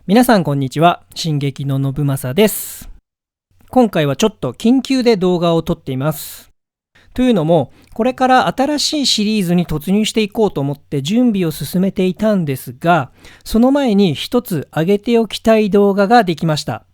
皆さんこんにちは。進撃の信正です。今回はちょっと緊急で動画を撮っています。というのも、これから新しいシリーズに突入していこうと思って準備を進めていたんですが、その前に一つ上げておきたい動画ができました。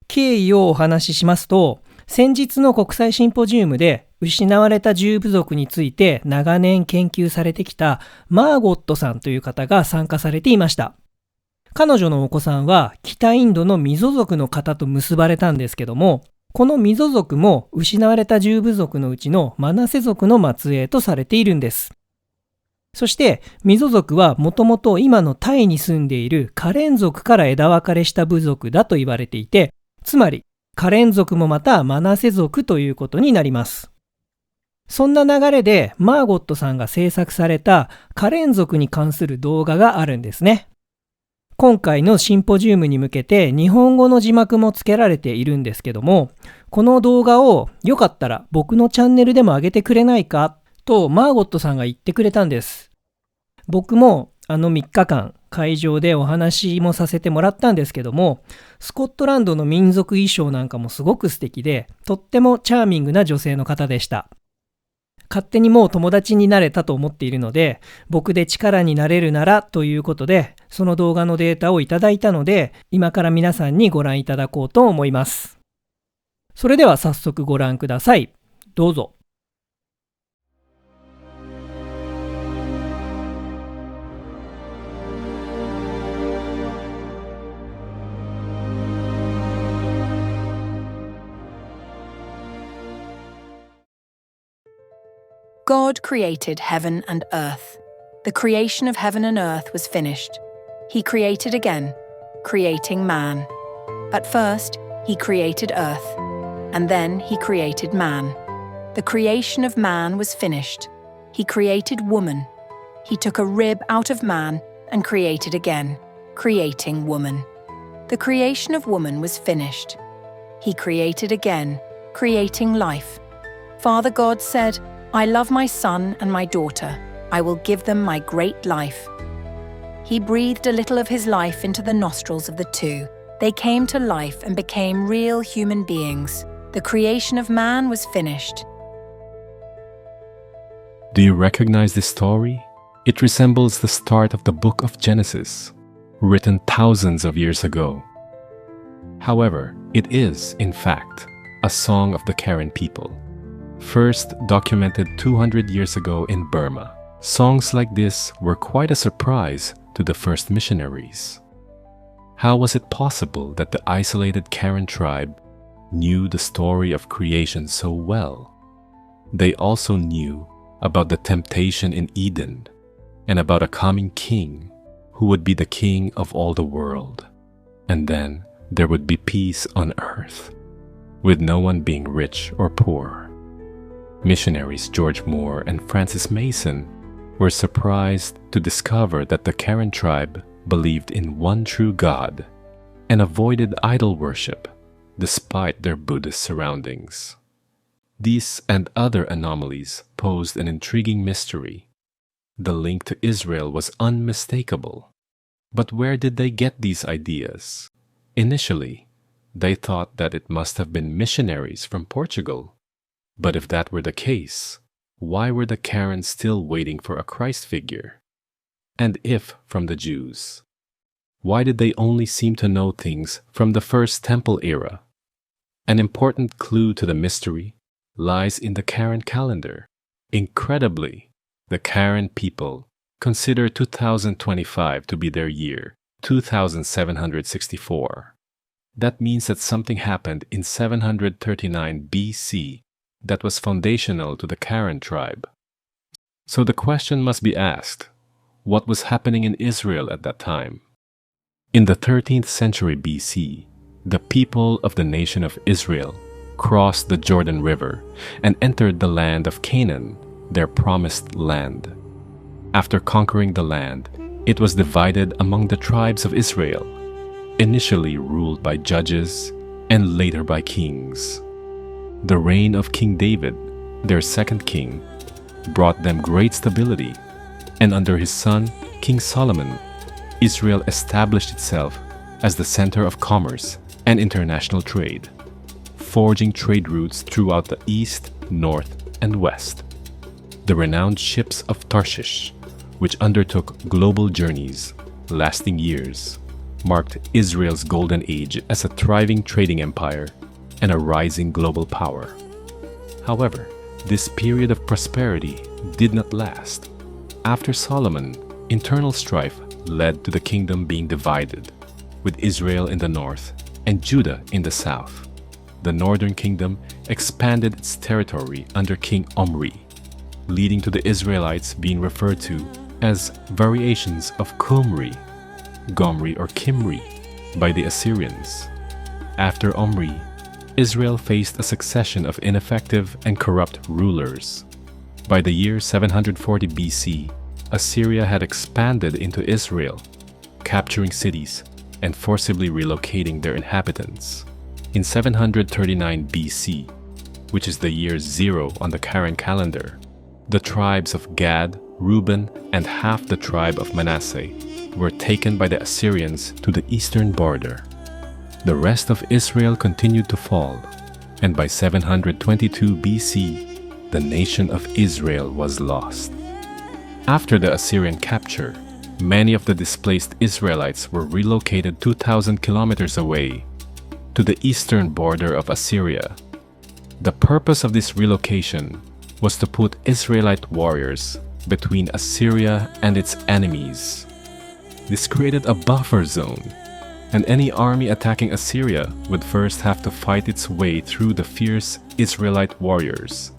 経緯をお話ししますと、先日の国際シンポジウムで失われた10部族について長年研究されてきたマーゴットさんという方が参加されていました。彼女のお子さんは北インドのミゾ族の方と結ばれたんですけども、このミゾ族も失われた10部族のうちのマナセ族の末裔とされているんです。そしてミゾ族はもともと今のタイに住んでいるカレン族から枝分かれした部族だと言われていて、つまりカレン族もまたマナセ族ということになります。そんな流れでマーゴットさんが制作されたカレン族に関する動画があるんですね。今回のシンポジウムに向けて日本語の字幕もつけられているんですけども、この動画をよかったら僕のチャンネルでも上げてくれないかとマーゴットさんが言ってくれたんです。僕も3日間会場でお話もさせてもらったんですけども、スコットランドの民族衣装なんかもすごく素敵で、とってもチャーミングな女性の方でした。勝手にもう友達になれたと思っているので、僕で力になれるならということで、その動画のデータをいただいたので、今から皆さんにご覧いただこうと思います。それでは早速ご覧ください。どうぞ。God created heaven and earth. The creation of heaven and earth was finished. He created again, creating man. But first, he created earth, and then he created man. The creation of man was finished. He created woman. He took a rib out of man and created again, creating woman. The creation of woman was finished. He created again, creating life. Father God said, I love my son and my daughter. I will give them my great life. He breathed a little of his life into the nostrils of the two. They came to life and became real human beings. The creation of man was finished. Do you recognize this story? It resembles the start of the book of Genesis, written thousands of years ago. However, it is, in fact, a song of the Karen people. First documented 200 years ago in Burma. Songs like this were quite a surprise to the first missionaries. How was it possible that the isolated Karen tribe knew the story of creation so well? They also knew about the temptation in Eden and about a coming king who would be the king of all the world. And then there would be peace on earth, with no one being rich or poor. Missionaries George Moore and Francis Mason were surprised to discover that the Karen tribe believed in one true God and avoided idol worship despite their Buddhist surroundings. These and other anomalies posed an intriguing mystery. The link to Israel was unmistakable. But where did they get these ideas? Initially, they thought that it must have been missionaries from Portugal. But if that were the case, why were the Karens still waiting for a Christ figure? And if from the Jews, why did they only seem to know things from the First Temple era? An important clue to the mystery lies in the Karen calendar. Incredibly, the Karen people consider 2025 to be their year, 2764. That means that something happened in 739 BC that was foundational to the Karen tribe. So the question must be asked, what was happening in Israel at that time? In the 13th century BC, the people of the nation of Israel crossed the Jordan River and entered the land of Canaan, their promised land. After conquering the land, it was divided among the tribes of Israel, initially ruled by judges and later by kings. The reign of King David, their second king, brought them great stability, and under his son, King Solomon, Israel established itself as the center of commerce and international trade, forging trade routes throughout the east, north, and west. The renowned ships of Tarshish, which undertook global journeys lasting years, marked Israel's golden age as a thriving trading empire and a rising global power. However, this period of prosperity did not last. After Solomon, internal strife led to the kingdom being divided, with Israel in the north and Judah in the south. The northern kingdom expanded its territory under King Omri, leading to the Israelites being referred to as variations of Qumri, Gomri or Kimri by the Assyrians. After Omri, Israel faced a succession of ineffective and corrupt rulers. By the year 740 BC, Assyria had expanded into Israel, capturing cities and forcibly relocating their inhabitants. In 739 BC, which is the year 0 on the Karen calendar, the tribes of Gad, Reuben, and half the tribe of Manasseh were taken by the Assyrians to the eastern border. The rest of Israel continued to fall, and by 722 BC, the nation of Israel was lost. After the Assyrian capture, many of the displaced Israelites were relocated 2,000 kilometers away to the eastern border of Assyria. The purpose of this relocation was to put Israelite warriors between Assyria and its enemies. This created a buffer zone, and any army attacking Assyria would first have to fight its way through the fierce Israelite warriors.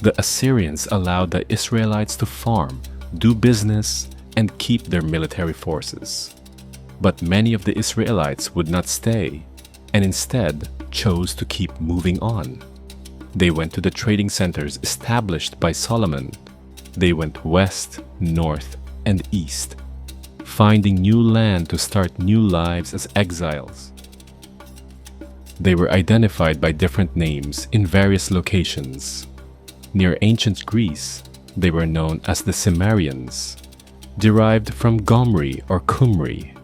The Assyrians allowed the Israelites to farm, do business, and keep their military forces. But many of the Israelites would not stay, and instead chose to keep moving on. They went to the trading centers established by Solomon. They went west, north, and east, finding new land to start new lives as exiles. They were identified by different names in various locations. Near ancient Greece, they were known as the Cimmerians, derived from Gomri or Qumri.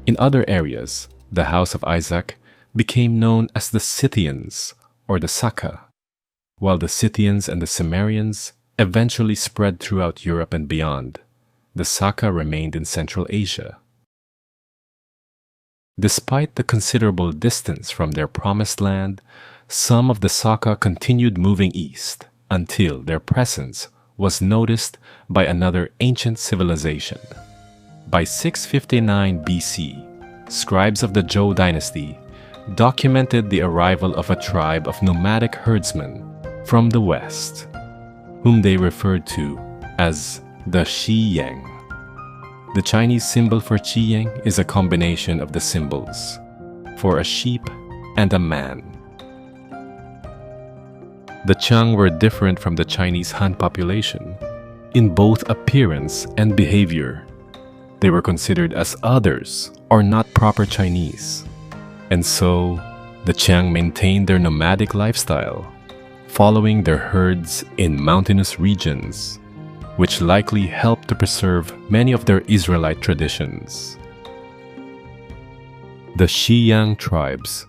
In other areas, the house of Isaac became known as the Scythians or the Saka, while the Scythians and the Cimmerians eventually spread throughout Europe and beyond. The Saka remained in Central Asia. Despite the considerable distance from their promised land, some of the Saka continued moving east until their presence was noticed by another ancient civilization. By 659 BC, scribes of the Zhou dynasty documented the arrival of a tribe of nomadic herdsmen from the west, whom they referred to as the Xiyang. The Chinese symbol for Qiyang is a combination of the symbols for a sheep and a man. The Qiang were different from the Chinese Han population in both appearance and behavior. They were considered as others or not proper Chinese, and so the Qiang maintained their nomadic lifestyle, following their herds in mountainous regions, which likely helped to preserve many of their Israelite traditions. The Xiyang tribes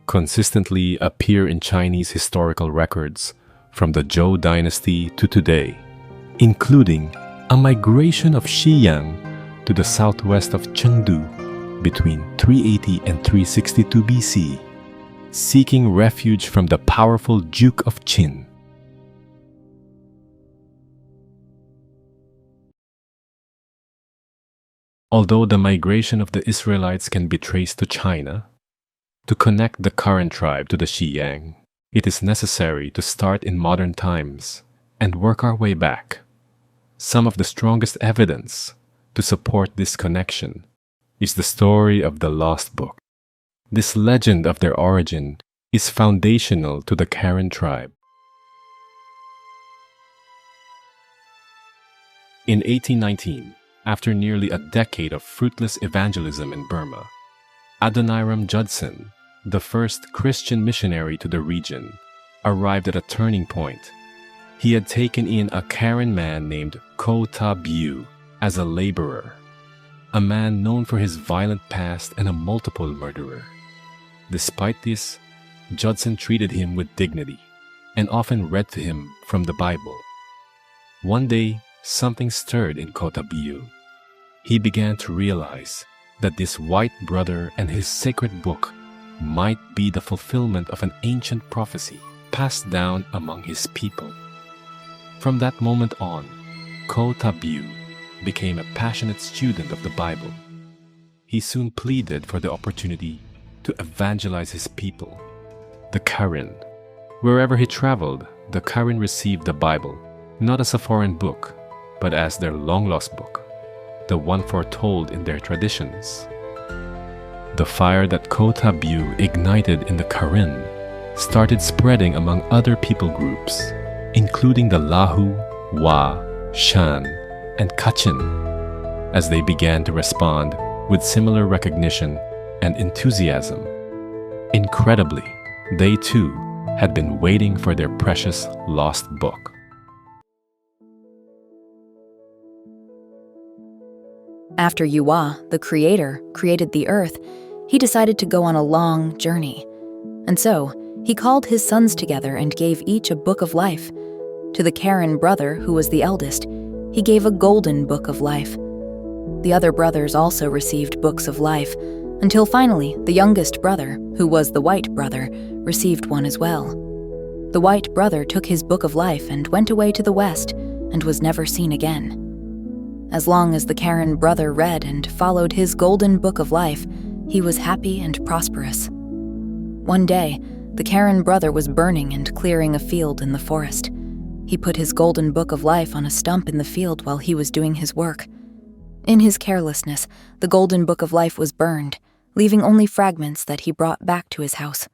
consistently appear in Chinese historical records from the Zhou dynasty to today, including a migration of Xiyang to the southwest of Chengdu between 380 and 362 BC, seeking refuge from the powerful Duke of Qin. Although the migration of the Israelites can be traced to China, to connect the current tribe to the Xiyang, it is necessary to start in modern times and work our way back. Some of the strongest evidence to support this connection is the story of the Lost Book. This legend of their origin is foundational to the Karen tribe. In 1819, after nearly a decade of fruitless evangelism in Burma, Adoniram Judson, the first Christian missionary to the region, arrived at a turning point. He had taken in a Karen man named Ko Ta Biu as a laborer. a man known for his violent past and a multiple murderer. Despite this, Judson treated him with dignity and often read to him from the Bible. One day, something stirred in Kotabiu. He began to realize that this white brother and his sacred book might be the fulfillment of an ancient prophecy passed down among his people. From that moment on, Kotabiu became a passionate student of the Bible. He soon pleaded for the opportunity to evangelize his people. The Karen. Wherever he traveled, the Karen received the Bible, not as a foreign book, but as their long-lost book, the one foretold in their traditions. The fire that Kotabiu ignited in the Karen started spreading among other people groups, including the Lahu, Wa, Shan, and Kachin, as they began to respond with similar recognition and enthusiasm. Incredibly, they too had been waiting for their precious lost book. After Yuwa, the creator, created the earth, he decided to go on a long journey. And so, he called his sons together and gave each a book of life. To the Karen brother, who was the eldest, he gave a golden book of life. The other brothers also received books of life, until finally the youngest brother, who was the white brother, received one as well. The white brother took his book of life and went away to the west, and was never seen again. As long as the Karen brother read and followed his golden book of life, he was happy and prosperous. One day, the Karen brother was burning and clearing a field in the forest. He put his golden book of life on a stump in the field while he was doing his work. In his carelessness, the golden book of life was burned, leaving only fragments that he brought back to his house.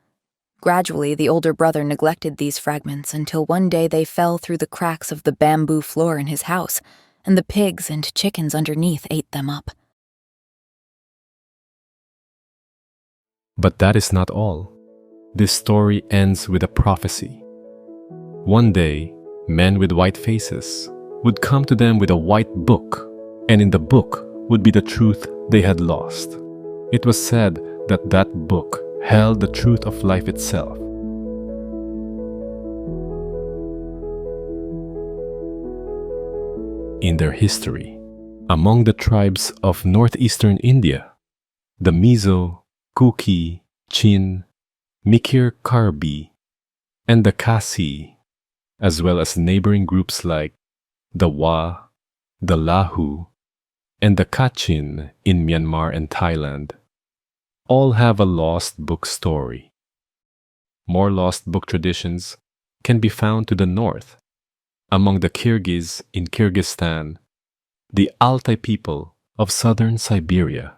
Gradually, the older brother neglected these fragments until one day they fell through the cracks of the bamboo floor in his house, and the pigs and chickens underneath ate them up. But that is not all. This story ends with a prophecy. One day, men with white faces would come to them with a white book, and in the book would be the truth they had lost. It was said that that book held the truth of life itself. In their history, among the tribes of northeastern India, the Mizo, Kuki, Chin, Mikir Karbi, and the Kasi, as well as neighboring groups like the Wa, the Lahu, and the Kachin in Myanmar and Thailand, all have a lost book story. More lost book traditions can be found to the north, among the Kyrgyz in Kyrgyzstan, the Altai people of southern Siberia,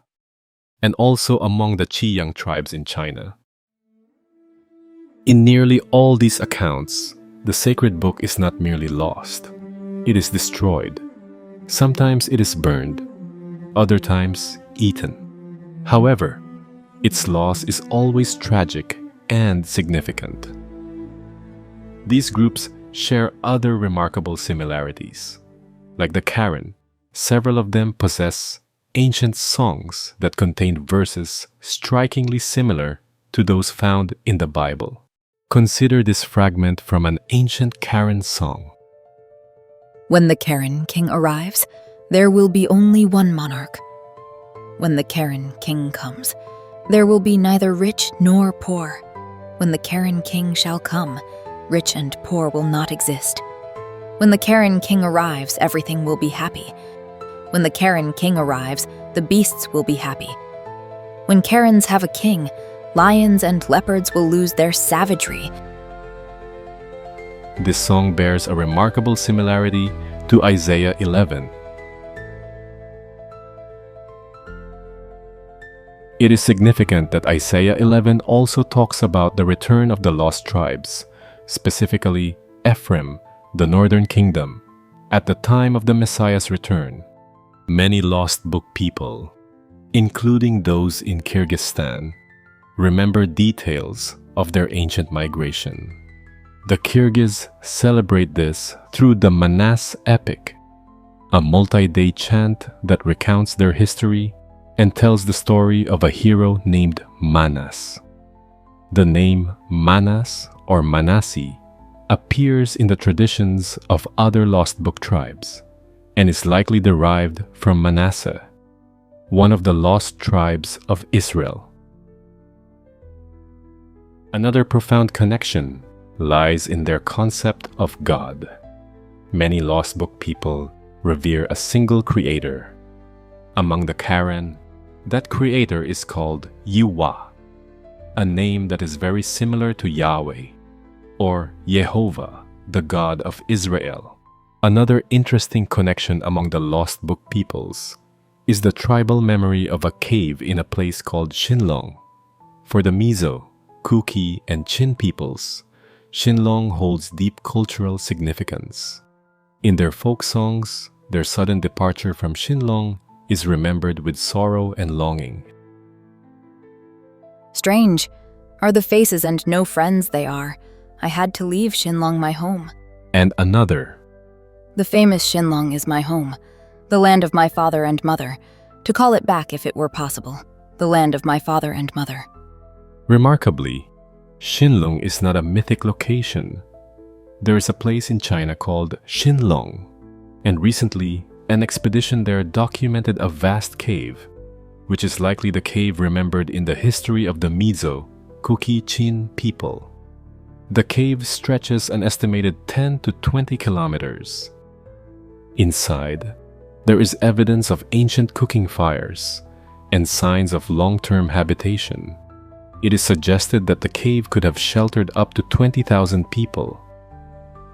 and also among the Qiyang tribes in China. In nearly all these accounts, the sacred book is not merely lost, it is destroyed. Sometimes it is burned, other times eaten. However, its loss is always tragic and significant. These groups share other remarkable similarities. Like the Karen, several of them possess ancient songs that contain verses strikingly similar to those found in the Bible. Consider this fragment from an ancient Karen song. When the Karen king arrives, there will be only one monarch. When the Karen king comes, there will be neither rich nor poor. When the Karen king shall come, rich and poor will not exist. When the Karen king arrives, everything will be happy. When the Karen king arrives, the beasts will be happy. When Karens have a king, lions and leopards will lose their savagery. This song bears a remarkable similarity to Isaiah 11. It is significant that Isaiah 11 also talks about the return of the lost tribes, specifically Ephraim, the northern kingdom, at the time of the Messiah's return. Many lost book people, including those in Kyrgyzstan, remember details of their ancient migration. The Kyrgyz celebrate this through the Manas epic, a multi-day chant that recounts their history and tells the story of a hero named Manas. The name Manas or Manasi appears in the traditions of other lost book tribes and is likely derived from Manasseh, one of the lost tribes of Israel. Another profound connection lies in their concept of God. Many lost book people revere a single creator. Among the Karen, that creator is called Yuwa, a name that is very similar to Yahweh, or Yehovah, the God of Israel. Another interesting connection among the lost book peoples is the tribal memory of a cave in a place called Shinlong. For the Mizo, Kuki, and Chin peoples, Shinlong holds deep cultural significance. In their folk songs, their sudden departure from Shinlong is remembered with sorrow and longing. Strange are the faces and no friends they are. I had to leave Shinlong my home. And another, The famous Shinlong is my home, the land of my father and mother. To call it back if it were possible, the land of my father and mother. remarkably, Shinlong is not a mythic location. There is a place in China called Shinlong, and recently an expedition there documented a vast cave, which is likely the cave remembered in the history of the Mizo, Kuki Chin people. The cave stretches an estimated 10 to 20 kilometers. Inside, there is evidence of ancient cooking fires and signs of long-term habitation. It is suggested that the cave could have sheltered up to 20,000 people.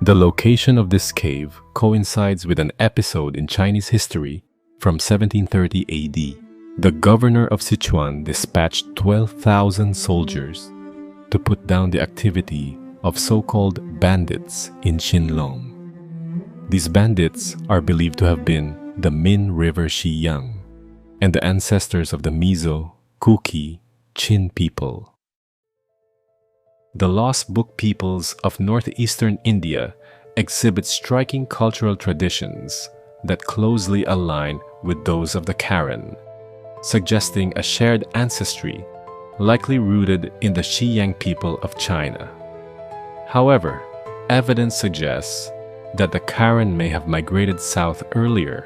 The location of this cave coincides with an episode in Chinese history from 1730 AD. The governor of Sichuan dispatched 12,000 soldiers to put down the activity of so-called bandits in Shinlong. These bandits are believed to have been the Min River Shiyang and the ancestors of the Mizo, Kuki, Chin people. The lost book peoples of northeastern India exhibit striking cultural traditions that closely align with those of the Karen, suggesting a shared ancestry likely rooted in the Xiyang people of China. However, evidence suggests that the Karen may have migrated south earlier,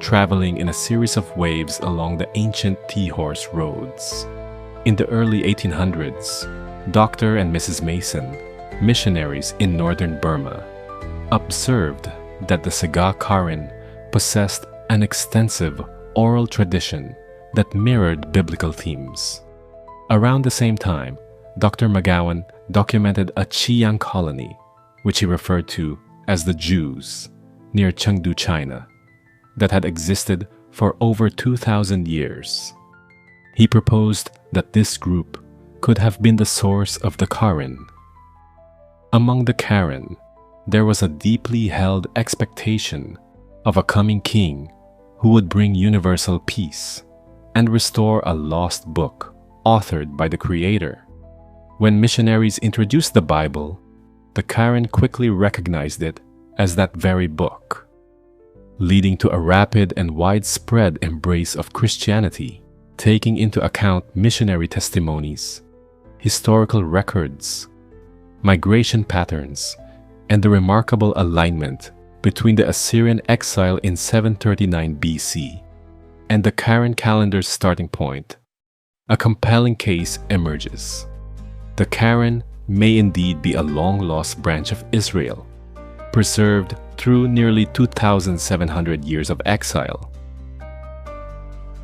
traveling in a series of waves along the ancient T-horse roads. In the early 1800s, Dr. and Mrs. Mason, missionaries in northern Burma, observed that the Saga Karen possessed an extensive oral tradition that mirrored biblical themes. Around the same time, Dr. McGowan documented a Qiyang colony, which he referred to as the Jews, near Chengdu, China, that had existed for over 2,000 years. He proposed that this group could have been the source of the Karen. Among the Karen, there was a deeply held expectation of a coming king who would bring universal peace and restore a lost book authored by the Creator. When missionaries introduced the Bible, the Karen quickly recognized it as that very book, leading to a rapid and widespread embrace of Christianity, taking into account missionary testimonies, historical records, migration patterns, and the remarkable alignment between the Assyrian exile in 739 BC and the Karen calendar's starting point. A compelling case emerges. The Karen may indeed be a long-lost branch of Israel, preserved through nearly 2,700 years of exile.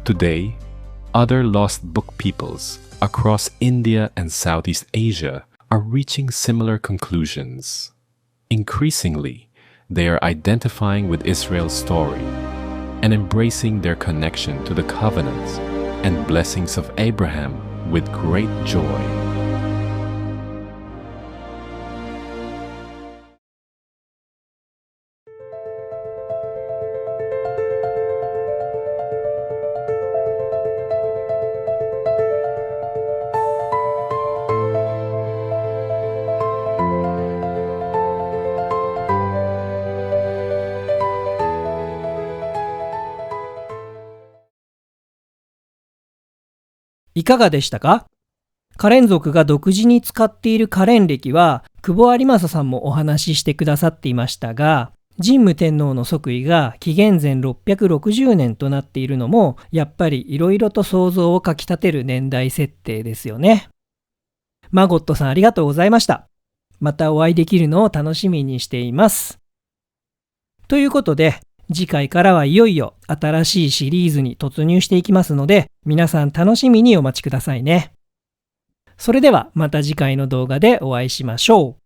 Today, other lost book peoples across India and Southeast Asia are reaching similar conclusions. Increasingly, they are identifying with Israel's story and embracing their connection to the covenants and blessings of Abraham with great joy. いかがでしたか？カレン族が独自に使っているカレン暦は、久保有正さんもお話ししてくださっていましたが、神武天皇の即位が紀元前660年となっているのも、やっぱりいろいろと想像をかき立てる年代設定ですよね。マゴットさんありがとうございました。またお会いできるのを楽しみにしています。ということで、次回からはいよいよ新しいシリーズに突入していきますので、皆さん楽しみにお待ちくださいね。それではまた次回の動画でお会いしましょう。